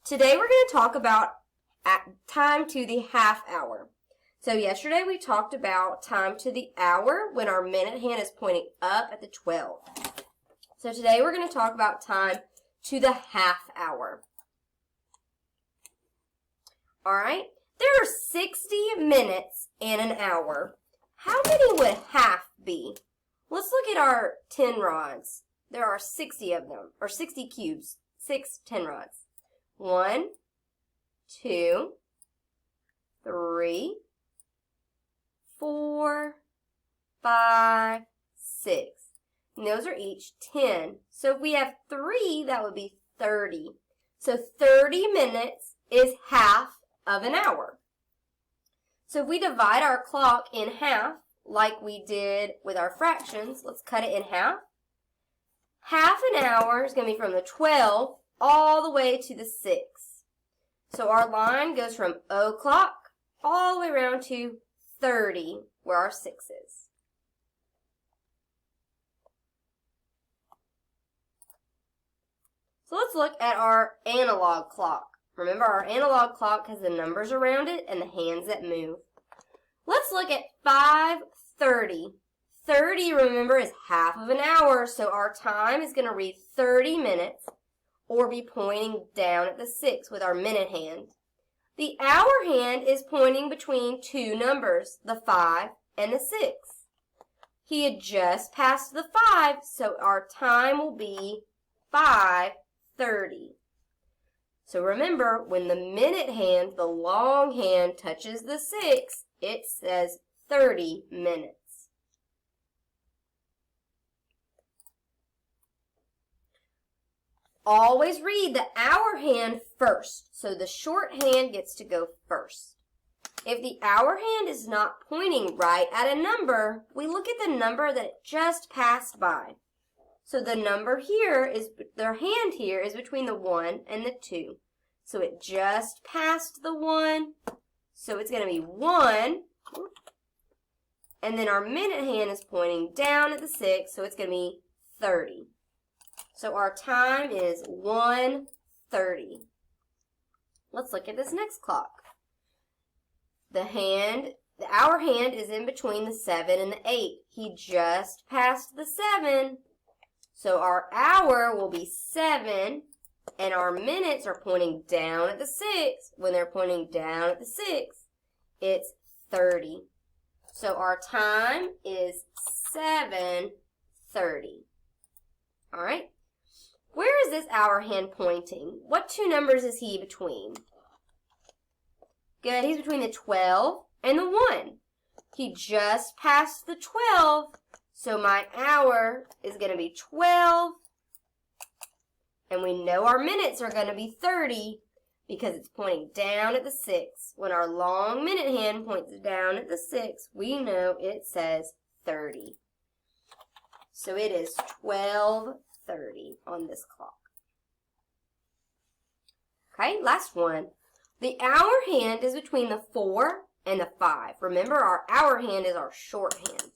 Today we're going to talk about time to the half hour. So yesterday we talked about time to the hour when our minute hand is pointing up at the 12. So today we're going to talk about time to the half hour. All right, there are 60 minutes in an hour. How many would half be? Let's look at our 10 rods. There are 60 of them, or 60 cubes, 6 10 rods. 1, 2, 3, 4, 5, 6. And those are each 10. So if we have 3, that would be 30. So 30 minutes is half of an hour. So if we divide our clock in half, like we did with our fractions, let's cut it in half. Half an hour is going to be from the 12 all the way to the 6. So our line goes from o'clock all the way around to 30, where our 6 is. So let's look at our analog clock. Remember, our analog clock has the numbers around it and the hands that move. Let's look at 5:30. 30, remember, is half of an hour, so our time is going to read 30 minutes or be pointing down at the 6 with our minute hand. The hour hand is pointing between two numbers, the 5 and the 6. He had just passed the 5, so our time will be 5:30. So remember, when the minute hand, the long hand, touches the 6, it says 30 minutes. Always read the hour hand first, so the short hand gets to go first. If the hour hand is not pointing right at a number, we look at the number that it just passed by. So the number here is, their hand here is between the 1 and the 2. So it just passed the 1, so it's going to be 1. And then our minute hand is pointing down at the 6, so it's going to be 30. So our time is 1:30. Let's look at this next clock. The hour hand is in between the 7 and the 8. He just passed the 7. So our hour will be 7, and our minutes are pointing down at the 6. When they're pointing down at the 6, it's 30. So our time is 7:30. All right. Where is this hour hand pointing? What two numbers is he between? Good, he's between the 12 and the 1. He just passed the 12, so my hour is going to be 12. And we know our minutes are going to be 30 because it's pointing down at the 6. When our long minute hand points down at the 6, we know it says 30. So it is 12:30 on this clock. Okay, last one. The hour hand is between the 4 and the 5. Remember, our hour hand is our short hand.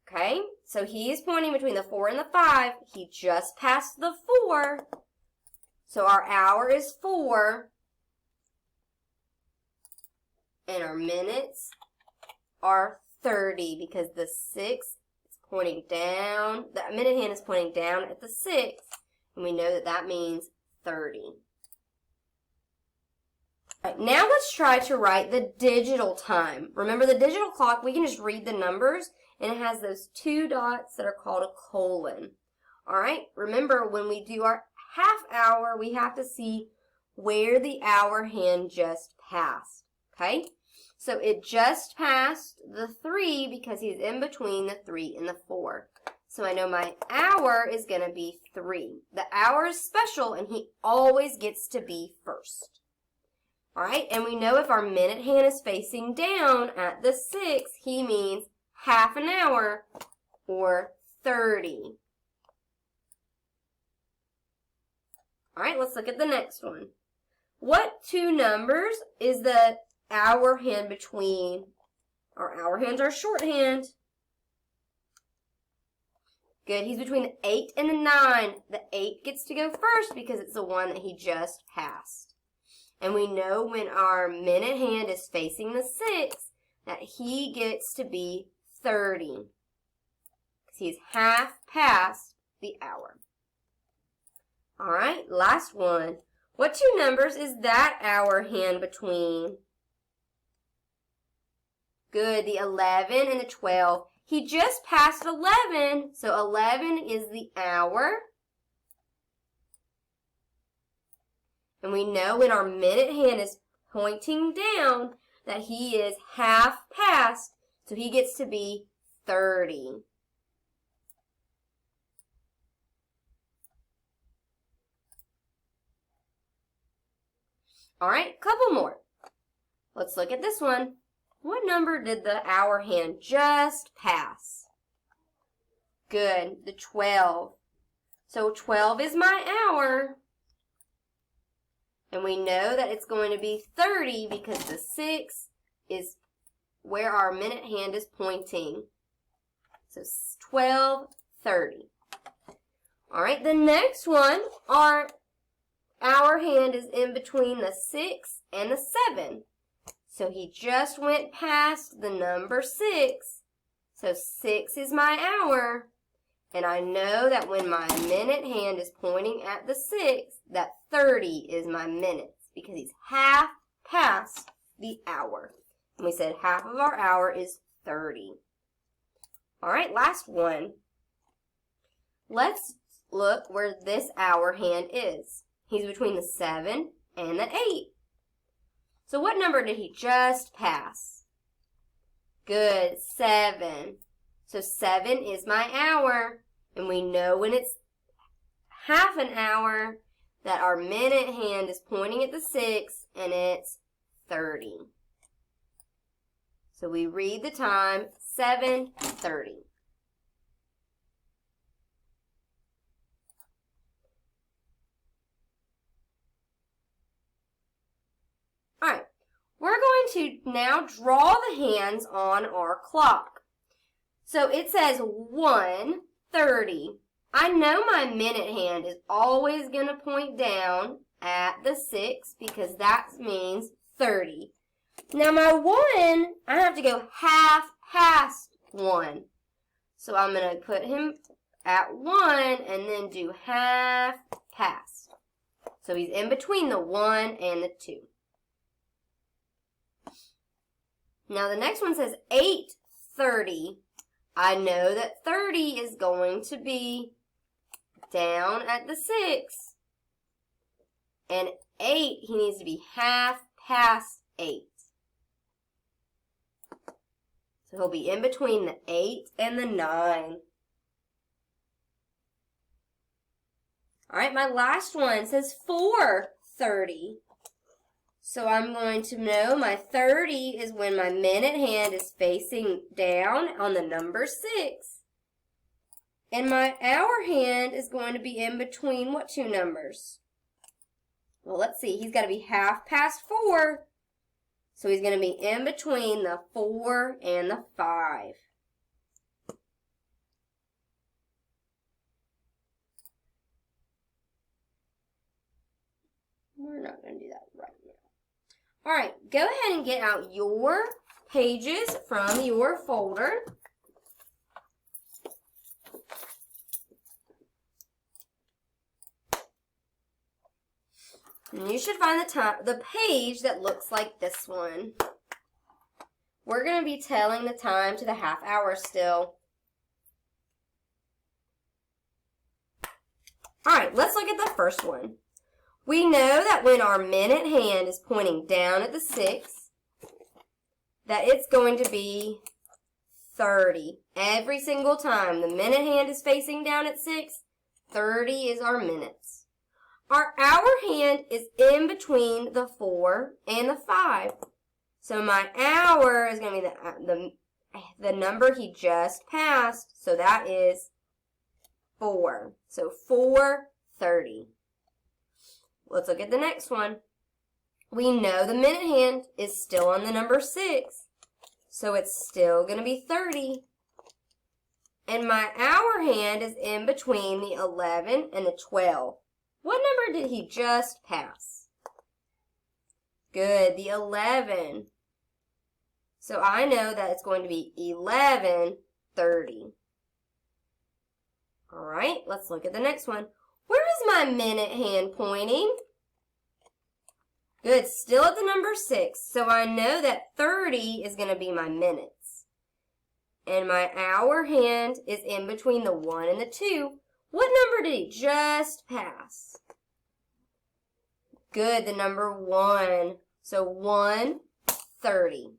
Okay, so he is pointing between the 4 and the 5. He just passed the 4. So our hour is 4. And our minutes are 30 because the 6 is pointing down. The minute hand is pointing down at the 6. And we know that that means 30. All right, now let's try to write the digital time. Remember, the digital clock, we can just read the numbers, and it has those 2 dots that are called a colon. All right, remember, when we do our half hour, we have to see where the hour hand just passed. Okay, so it just passed the 3 because he's in between the 3 and the 4. So I know my hour is going to be 3. The hour is special, and he always gets to be first. All right, and we know if our minute hand is facing down at the 6, he means half an hour or 30. All right, let's look at the next one. What two numbers is the hour hand between? Our hour hands are shorthand. Good. He's between the 8 and the 9. The 8 gets to go first because it's the one that he just passed. And we know when our minute hand is facing the 6 that he gets to be 30. Because he's half past the hour. All right, last one. What two numbers is that hour hand between? Good, the 11 and the 12. He just passed 11, so 11 is the hour. And we know when our minute hand is pointing down that he is half past, so he gets to be 30. All right, couple more. Let's look at this one. What number did the hour hand just pass? Good, the 12. So 12 is my hour. And we know that it's going to be 30 because the 6 is where our minute hand is pointing. So 12, 30. All right, the next one, our hour hand is in between the 6 and the 7. So he just went past the number 6. So 6 is my hour. And I know that when my minute hand is pointing at the 6, that 30 is my minutes because he's half past the hour. And we said half of our hour is 30. All right, last one. Let's look where this hour hand is. He's between the 7 and the 8. So what number did he just pass? Good, 7. So 7 is my hour. And we know when it's half an hour that our minute hand is pointing at the 6 and it's 30. So we read the time, 7:30. All right, we're going to now draw the hands on our clock. So it says 1:30. I know my minute hand is always going to point down at the 6 because that means 30. Now my 1, I have to go half past 1. So I'm going to put him at 1 and then do half past. So he's in between the 1 and the 2. Now the next one says 8:30. I know that 30 is going to be down at the 6. And 8, he needs to be half past 8. So he'll be in between the 8 and the 9. All right, my last one says 4:30. So I'm going to know my 30 is when my minute hand is facing down on the number 6. And my hour hand is going to be in between what two numbers? Well, let's see. He's got to be half past 4. So he's going to be in between the 4 and the 5. We're not going to do that right now. All right, go ahead and get out your pages from your folder. And you should find the page that looks like this one. We're going to be telling the time to the half hour still. All right, let's look at the first one. We know that when our minute hand is pointing down at the 6, that it's going to be 30. Every single time the minute hand is facing down at 6, 30 is our minutes. Our hour hand is in between the 4 and the 5. So my hour is going to be the number he just passed. So that is 4. So 4:30. Let's look at the next one. We know the minute hand is still on the number 6. So it's still going to be 30. And my hour hand is in between the 11 and the 12. What number did he just pass? Good, the 11. So I know that it's going to be 11:30. All right, let's look at the next one. Where is my minute hand pointing? Good, still at the number 6. So I know that 30 is going to be my minutes. And my hour hand is in between the 1 and the 2. What number did he just pass? Good, the number 1. So 1:30.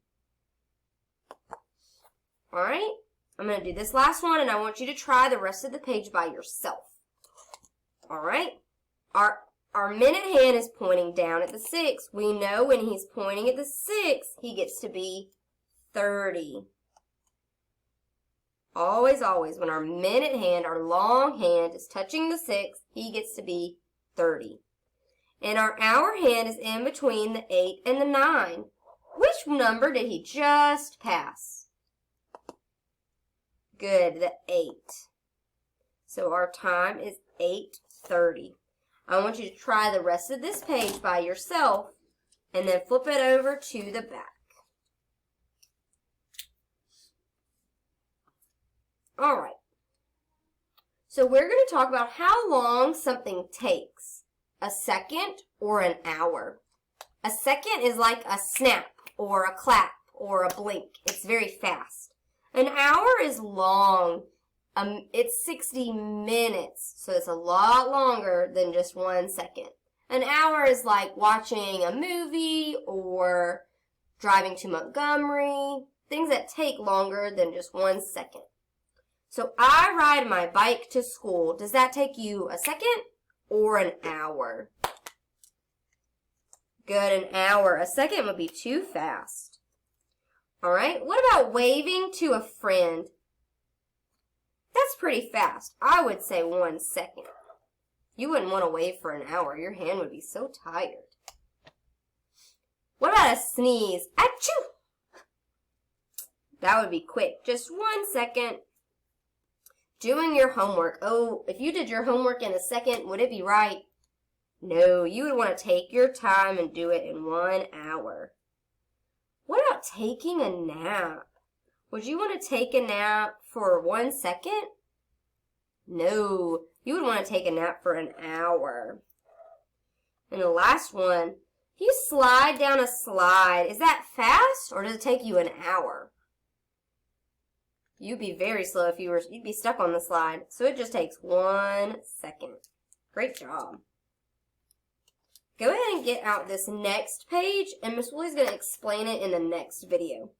All right, I'm going to do this last one, and I want you to try the rest of the page by yourself. All right, our minute hand is pointing down at the 6. We know when he's pointing at the 6, he gets to be 30. Always, always, when our minute hand, our long hand, is touching the 6, he gets to be 30. And our hour hand is in between the 8 and the 9. Which number did he just pass? Good, the 8. So our time is 8:30. I want you to try the rest of this page by yourself and then flip it over to the back. All right. So we're going to talk about how long something takes. A second or an hour. A second is like a snap or a clap or a blink. It's very fast. An hour is long. It's 60 minutes, so it's a lot longer than just 1 second. An hour is like watching a movie or driving to Montgomery, things that take longer than just 1 second. So I ride my bike to school. Does that take you a second or an hour? Good, an hour. A second would be too fast. All right, what about waving to a friend? That's pretty fast. I would say 1 second. You wouldn't want to wave for an hour. Your hand would be so tired. What about a sneeze? Achoo! That would be quick. Just 1 second. Doing your homework. Oh, if you did your homework in a second, would it be right? No, you would want to take your time and do it in 1 hour. What about taking a nap? Would you want to take a nap for 1 second? No, you would want to take a nap for an hour. And the last one, if you slide down a slide, is that fast or does it take you an hour? You'd be very slow if you'd be stuck on the slide. So it just takes 1 second. Great job. Go ahead and get out this next page, and Miss Wooley's going to explain it in the next video.